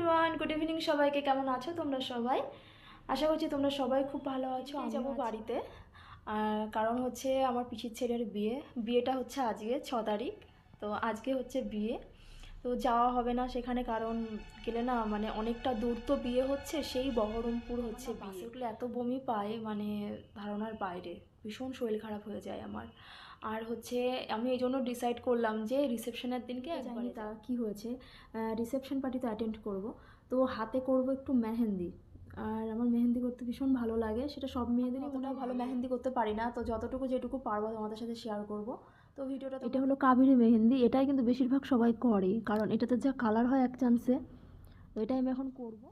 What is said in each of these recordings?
Everyone, good evening সবাইকে। কেমন আছো তোমরা সবাই? আশা করছি তোমরা সবাই খুব ভালো আছো। আমি যাবো বাড়িতে, আর কারণ হচ্ছে আমার পিসির ছেলের বিয়েটা হচ্ছে আজকে 6 তারিখ। তো আজকে হচ্ছে বিয়ে, তো যাওয়া হবে না সেখানে, কারণ গেলে না মানে অনেকটা দূর তো বিয়ে হচ্ছে, সেই বহরমপুর হচ্ছে বিয়ে। এগুলো এত বমি পায় মানে ধারণার বাইরে, ভীষণ শরীর খারাপ হয়ে যায় আমার। আর হচ্ছে আমি এই জন্য ডিসাইড করলাম যে রিসেপশনের দিনকে একবারে তা কী হয়েছে, রিসেপশন পার্টিতে অ্যাটেন্ড করব, তো হাতে করব একটু মেহেন্দি। আর আমার মেহেন্দি করতে ভীষণ ভালো লাগে, সেটা সব মেয়েদেরই অতটা ভালো মেহেন্দি করতে পারি না, তো যতটুকু যেটুকু পারবো তোমাদের সাথে শেয়ার করব। তো ভিডিওটা, এটা হলো কাবেরী মেহেন্দি, এটাই কিন্তু বেশিরভাগ সবাই করে, কারণ এটাতে যা কালার হয় এক চান্সে, তো এটাই আমি এখন করব।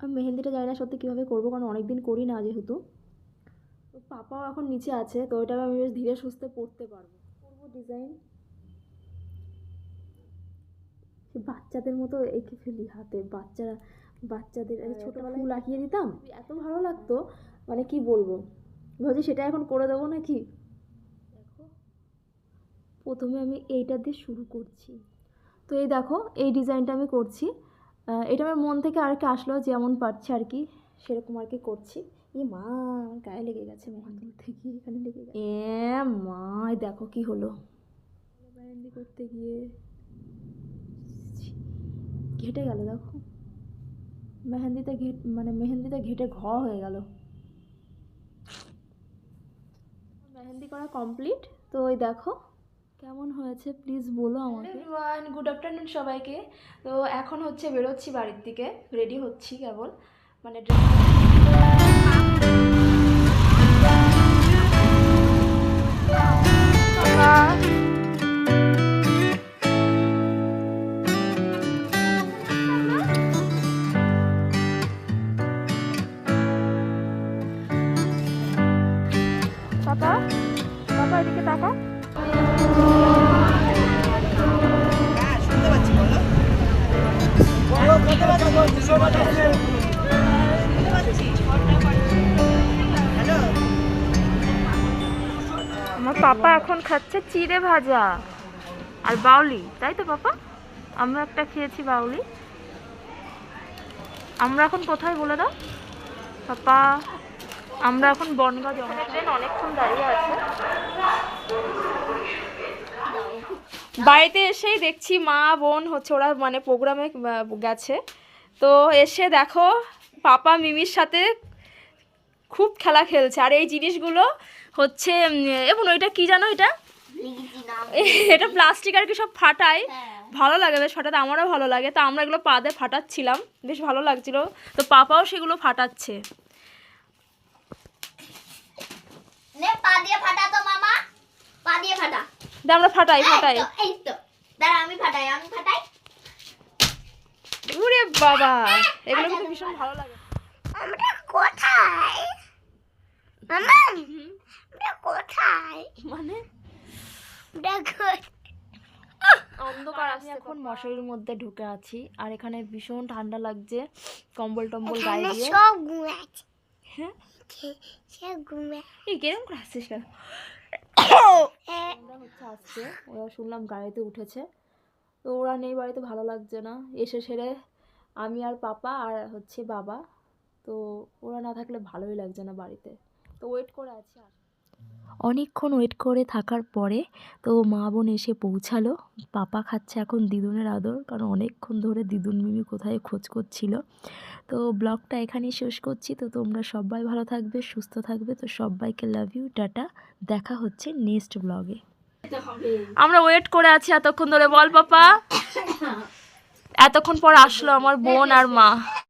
আমি মেহেন্দিটা জানি না সত্যি কীভাবে করবো, কারণ অনেক দিন করি না যেহেতু। তো পাপাও এখন নিচে আছে, তো এটা আমি বেশ ধীরে সুস্থে পড়তে পারবো। করবো ডিজাইন, বাচ্চাদের মতো এঁকে ফেলি হাতে, বাচ্চাদের ছোটোবেলায় ফুল আঁকিয়ে দিতাম, এত ভালো লাগতো মানে কি বলবো। ভাবছি সেটা এখন করে দেবো নাকি। দেখো, প্রথমে আমি এইটা দিয়ে শুরু করছি। তো এই দেখো, এই ডিজাইনটা আমি করছি। এটা আমার মন থেকে আর কি আসলো, যেমন পারছে আর কি সেরকম আর কি করছি। মা, আমার গায়ে লেগে গেছে মেহেন্দি থেকে, এখানে লেগে গেছে। মা, দেখো কি হলো মেহেন্দি করতে গিয়ে, ঘেটে গেল। দেখো মেহেন্দিতে ঘেটে হয়ে গেল। মেহেন্দি করা কমপ্লিট। তো ওই দেখো কেমন হয়েছে প্লিজ বলো আমাকে। এভরিওয়ান, গুড আফটারনুন সবাইকে। তো এখন হচ্ছে বেরোচ্ছি বাড়ির দিকে, রেডি হচ্ছি কেবল, মানে পাপা, পাপা এদিকে তাকা। আমার পাপা এখন খাচ্ছে চিড়ে ভাজা আর বাউলি, তাই তো পাপা? আমরা একটা খেয়েছি বাউলি। আমরা এখন কোথায় বলে দাও পাপা? আমরা এখন বনগাঁ জংশন, ট্রেন অনেকক্ষণ দাঁড়িয়ে আছে। বাড়িতে এসেই দেখছি মা বোন হচ্ছে ওরা মানে প্রোগ্রামে গেছে, তো এসে দেখো পাপা মিমির সাথে খুব খেলা খেলছে। আর এই জিনিসগুলো হচ্ছে এবং ওইটা কি জানো, এটা প্লাস্টিক আর কি, সব ফাটায়, ভালো লাগে বেশ ফাটাতে, আমারও ভালো লাগে। তো আমরা এগুলো পা দিয়ে ফাটাচ্ছিলাম, বেশ ভালো লাগছিল। তো পাপাও সেগুলো ফাটাচ্ছে। পা দিয়ে ফাটা তো মামা, পা দিয়ে ফাটা। আমরা ফাটাই। এই তো দাঁড়া, আমি ফাটাই। ওরে বাবা, এগুলো কিন্তু ভীষণ ভালো লাগে। আমরা কোথায় মামা? আমরা কোথায় মানে দেখো অন্ধকার। আমি এখন মশারির মধ্যে ঢুকে আছি, আর এখানে ভীষণ ঠান্ডা লাগছে, কম্বল টম্বল গায়ে দিয়ে সব ঘুমাচ্ছে। হ্যাঁ, সব ঘুমা। এই কেরম করে আসছিস কেন? ওরা হচ্ছে আসছে, ওরা শুনলাম গাড়িতে উঠেছে, তো ওরা নেই বাড়িতে, ভালো লাগছে না। এসে সেরে আমি আর পাপা আর হচ্ছে বাবা, তো ওরা না থাকলে ভালোই লাগছে না বাড়িতে, তো ওয়েট করে আছি। অনেকক্ষণ ওয়েট করে থাকার পরে তো মা বোন এসে পৌঁছালো। পাপা খাচ্ছে এখন দিদুনের আদর, কারণ অনেকক্ষণ ধরে দিদুন মিমি কোথায় খোঁজ করছিল। তো ব্লগটা এখানেই শেষ করছি। তো তোমরা সবাই ভালো থাকবে, সুস্থ থাকবে। তো সবাইকে লাভ ইউ, টাটা, দেখা হচ্ছে নেক্সট ব্লগে। আমরা ওয়েট করে আছি এতক্ষণ ধরে, বল পাপা। এতক্ষণ পর আসলো আমার বোন আর মা।